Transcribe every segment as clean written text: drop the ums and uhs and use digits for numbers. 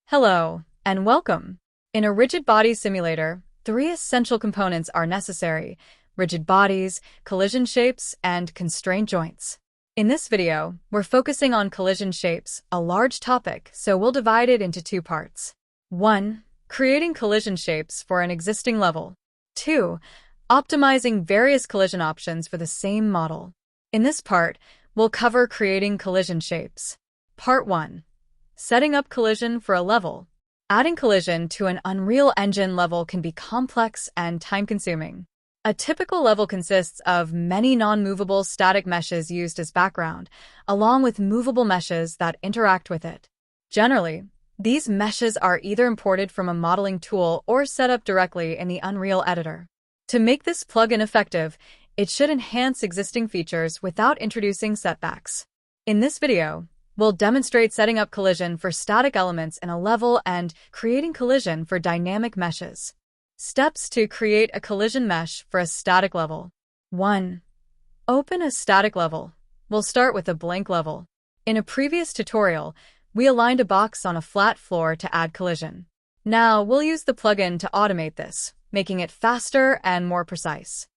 Hello, and welcome. In a rigid body simulator, three essential components are necessary: rigid bodies, collision shapes, and constraint joints. In this video, we're focusing on collision shapes, a large topic, so we'll divide it into two parts. 1. Creating collision shapes for an existing level. 2. Optimizing various collision options for the same model. In this part, we'll cover creating collision shapes. Part 1. Setting up collision for a level. Adding collision to an Unreal Engine level can be complex and time-consuming. A typical level consists of many non-movable static meshes used as background, along with movable meshes that interact with it. Generally, these meshes are either imported from a modeling tool or set up directly in the Unreal Editor. To make this plugin effective, it should enhance existing features without introducing setbacks. In this video, we'll demonstrate setting up collision for static elements in a level and creating collision for dynamic meshes. Steps to create a collision mesh for a static level. 1. Open a static level. We'll start with a blank level. In a previous tutorial, we aligned a box on a flat floor to add collision. Now, we'll use the plugin to automate this, making it faster and more precise.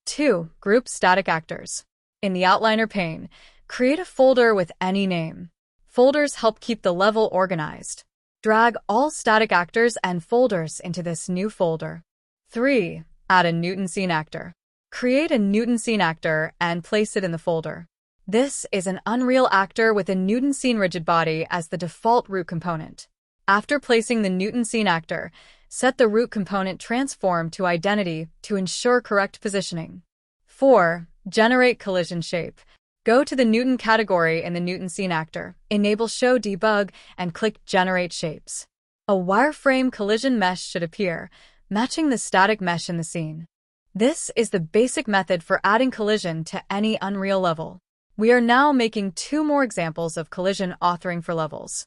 2. Group static actors. In the outliner pane, create a folder with any name. Folders help keep the level organized. Drag all static actors and folders into this new folder. 3. Add a Newton scene actor. Create a Newton scene actor and place it in the folder. This is an Unreal actor with a Newton scene rigid body as the default root component. After placing the Newton scene actor, set the root component transform to identity to ensure correct positioning. 4. Generate collision shape. Go to the Newton category in the Newton scene actor, enable Show Debug, and click Generate Shapes. A wireframe collision mesh should appear, matching the static mesh in the scene. This is the basic method for adding collision to any Unreal level. We are now making two more examples of collision authoring for levels.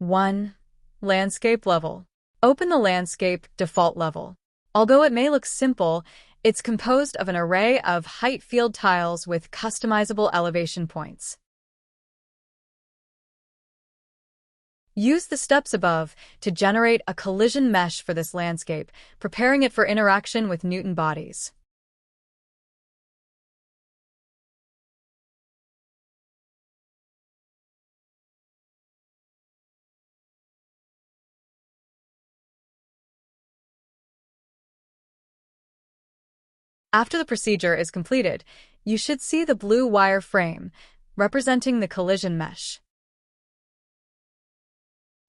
1. Landscape level. Open the landscape default level. Although it may look simple, it's composed of an array of height field tiles with customizable elevation points. Use the steps above to generate a collision mesh for this landscape, preparing it for interaction with Newton bodies. After the procedure is completed, you should see the blue wire frame, representing the collision mesh.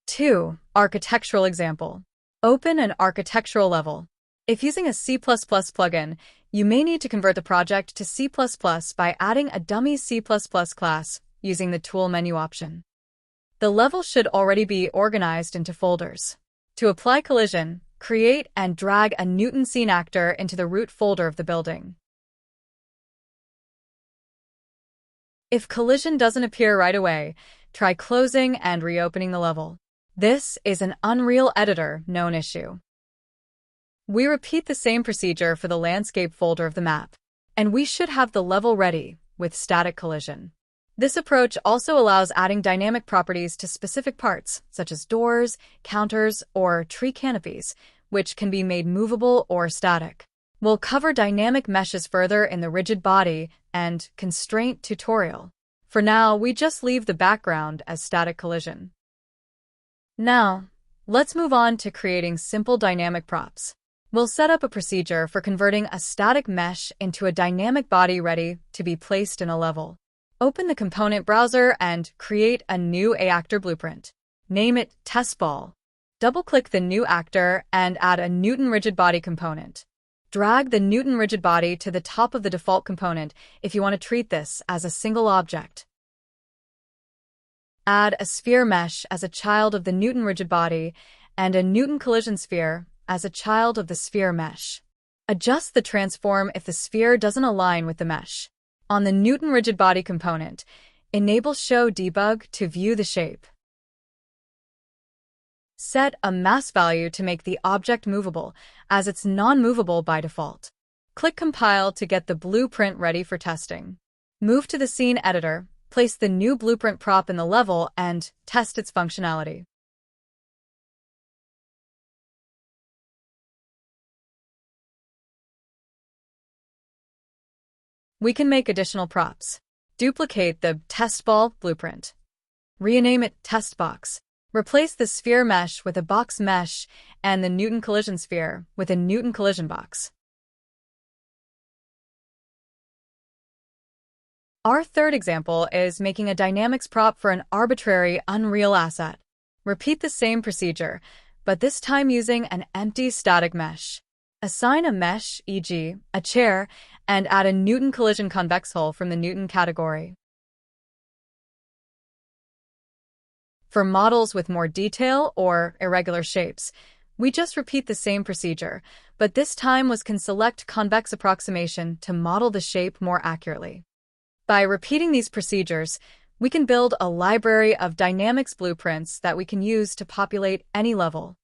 2. Architectural example. Open an architectural level. If using a C++ plugin, you may need to convert the project to C++ by adding a dummy C++ class using the Tool menu option. The level should already be organized into folders. To apply collision, create and drag a Newton scene actor into the root folder of the building. If collision doesn't appear right away, try closing and reopening the level. This is an Unreal Editor known issue. We repeat the same procedure for the landscape folder of the map, and we should have the level ready with static collision. This approach also allows adding dynamic properties to specific parts, such as doors, counters, or tree canopies, which can be made movable or static. We'll cover dynamic meshes further in the rigid body and constraint tutorial. For now, we just leave the background as static collision. Now, let's move on to creating simple dynamic props. We'll set up a procedure for converting a static mesh into a dynamic body ready to be placed in a level. Open the component browser and create a new actor blueprint. Name it TestBall. Double-click the new actor and add a Newton rigid body component. Drag the Newton rigid body to the top of the default component if you want to treat this as a single object. Add a sphere mesh as a child of the Newton rigid body and a Newton collision sphere as a child of the sphere mesh. Adjust the transform if the sphere doesn't align with the mesh. On the Newton rigid body component, enable Show Debug to view the shape. Set a mass value to make the object movable, as it's non-movable by default. Click Compile to get the blueprint ready for testing. Move to the Scene Editor, place the new blueprint prop in the level and test its functionality. We can make additional props. Duplicate the test ball blueprint. Rename it test box. Replace the sphere mesh with a box mesh and the Newton collision sphere with a Newton collision box. Our third example is making a dynamics prop for an arbitrary, unreal asset. Repeat the same procedure, but this time using an empty static mesh. Assign a mesh, e.g., a chair, and add a Newton collision convex hull from the Newton category. For models with more detail or irregular shapes, we just repeat the same procedure, but this time we can select convex approximation to model the shape more accurately. By repeating these procedures, we can build a library of dynamics blueprints that we can use to populate any level.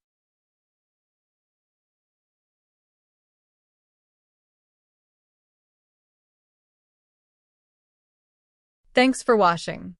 Thanks for watching.